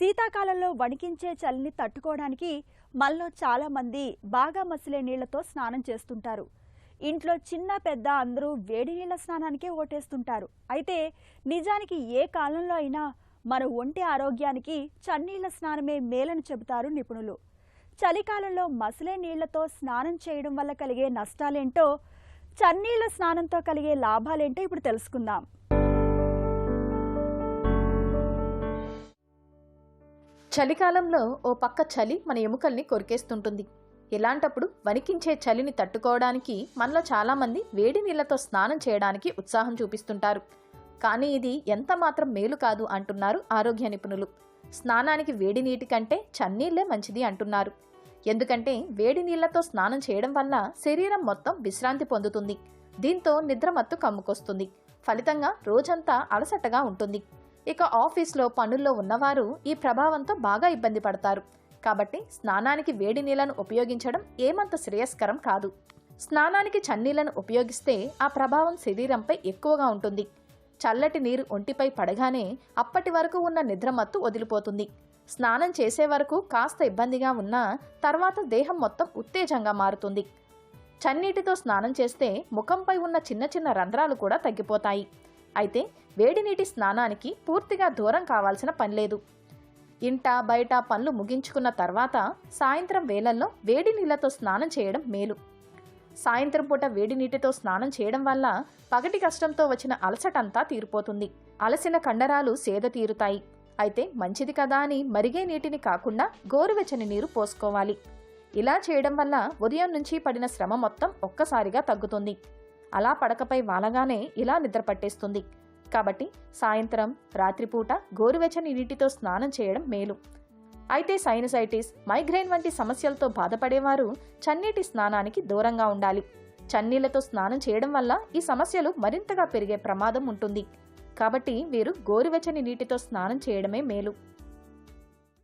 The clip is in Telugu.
శీతాకాలంలో వణికించే చలిని తట్టుకోవడానికి మనలో చాలా మంది బాగా మసిలే నీళ్లతో స్నానం చేస్తుంటారు. ఇంట్లో చిన్న పెద్ద అందరూ వేడి నీళ్ల స్నానానికే ఓటేస్తుంటారు. అయితే నిజానికి ఏ కాలంలో అయినా మన ఒంటి ఆరోగ్యానికి చన్నీళ్ల స్నానమే మేలని చెబుతారు నిపుణులు. చలికాలంలో మసిలే నీళ్లతో స్నానం చేయడం వల్ల కలిగే నష్టాలేంటో, చన్నీళ్ల స్నానంతో కలిగే లాభాలేంటో ఇప్పుడు తెలుసుకుందాం. చలికాలంలో ఓ పక్క చలి మన ఎముకల్ని కొరికేస్తుంటుంది. ఇలాంటప్పుడు వణికించే చలిని తట్టుకోవడానికి మనలో చాలామంది వేడి నీళ్లతో స్నానం చేయడానికి ఉత్సాహం చూపిస్తుంటారు. కానీ ఇది ఎంత మాత్రం మేలు కాదు అంటున్నారు ఆరోగ్య నిపుణులు. స్నానానికి వేడి నీటి కంటే చన్నీళ్లే మంచిది అంటున్నారు. ఎందుకంటే వేడి నీళ్లతో స్నానం చేయడం వల్ల శరీరం మొత్తం విశ్రాంతి పొందుతుంది. దీంతో నిద్రమత్తు కమ్ముకొస్తుంది. ఫలితంగా రోజంతా అలసటగా ఉంటుంది. ఇక ఆఫీస్లో పనుల్లో ఉన్నవారు ఈ ప్రభావంతో బాగా ఇబ్బంది పడతారు. కాబట్టి స్నానానికి వేడి నీళ్లను ఉపయోగించడం ఏమంత శ్రేయస్కరం కాదు. స్నానానికి చన్నీళ్లను ఉపయోగిస్తే ఆ ప్రభావం శరీరంపై ఎక్కువగా ఉంటుంది. చల్లటి నీరు ఒంటిపై పడగానే అప్పటి వరకు ఉన్న నిద్రమత్తు వదిలిపోతుంది. స్నానం చేసే వరకు కాస్త ఇబ్బందిగా ఉన్నా తర్వాత దేహం మొత్తం ఉత్తేజంగా మారుతుంది. చన్నీటితో స్నానం చేస్తే ముఖంపై ఉన్న చిన్న చిన్న రంధ్రాలు కూడా తగ్గిపోతాయి. అయితే వేడి నీటి స్నానానికి పూర్తిగా దూరం కావాల్సిన పనిలేదు. ఇంట బయట పనులు ముగించుకున్న తర్వాత సాయంత్రం వేళల్లో వేడి నీళ్లతో స్నానం చేయడం మేలు. సాయంత్రం పూట వేడి నీటితో స్నానం చేయడం వల్ల పగటి కష్టంతో వచ్చిన అలసటంతా తీరిపోతుంది. అలసిన కండరాలు సేద తీరుతాయి. అయితే మంచిది కదా అని మరిగే నీటిని కాకుండా గోరువెచ్చని నీరు పోసుకోవాలి. ఇలా చేయడం వల్ల ఉదయం నుంచి పడిన శ్రమ మొత్తం ఒక్కసారిగా తగ్గుతుంది. అలా పడకపై వాలగానే ఇలా నిద్ర పట్టేస్తుంది. కాబట్టి సాయంత్రం రాత్రిపూట గోరువెచ్చని నీటితో స్నానం చేయడం మేలు. అయితే సైనసైటిస్, మైగ్రేన్ వంటి సమస్యలతో బాధపడేవారు చన్నీటి స్నానానికి దూరంగా ఉండాలి. చన్నీళ్లతో స్నానం చేయడం వల్ల ఈ సమస్యలు మరింతగా పెరిగే ప్రమాదం ఉంటుంది. కాబట్టి వీరు గోరువెచ్చని నీటితో స్నానం చేయడమే మేలు.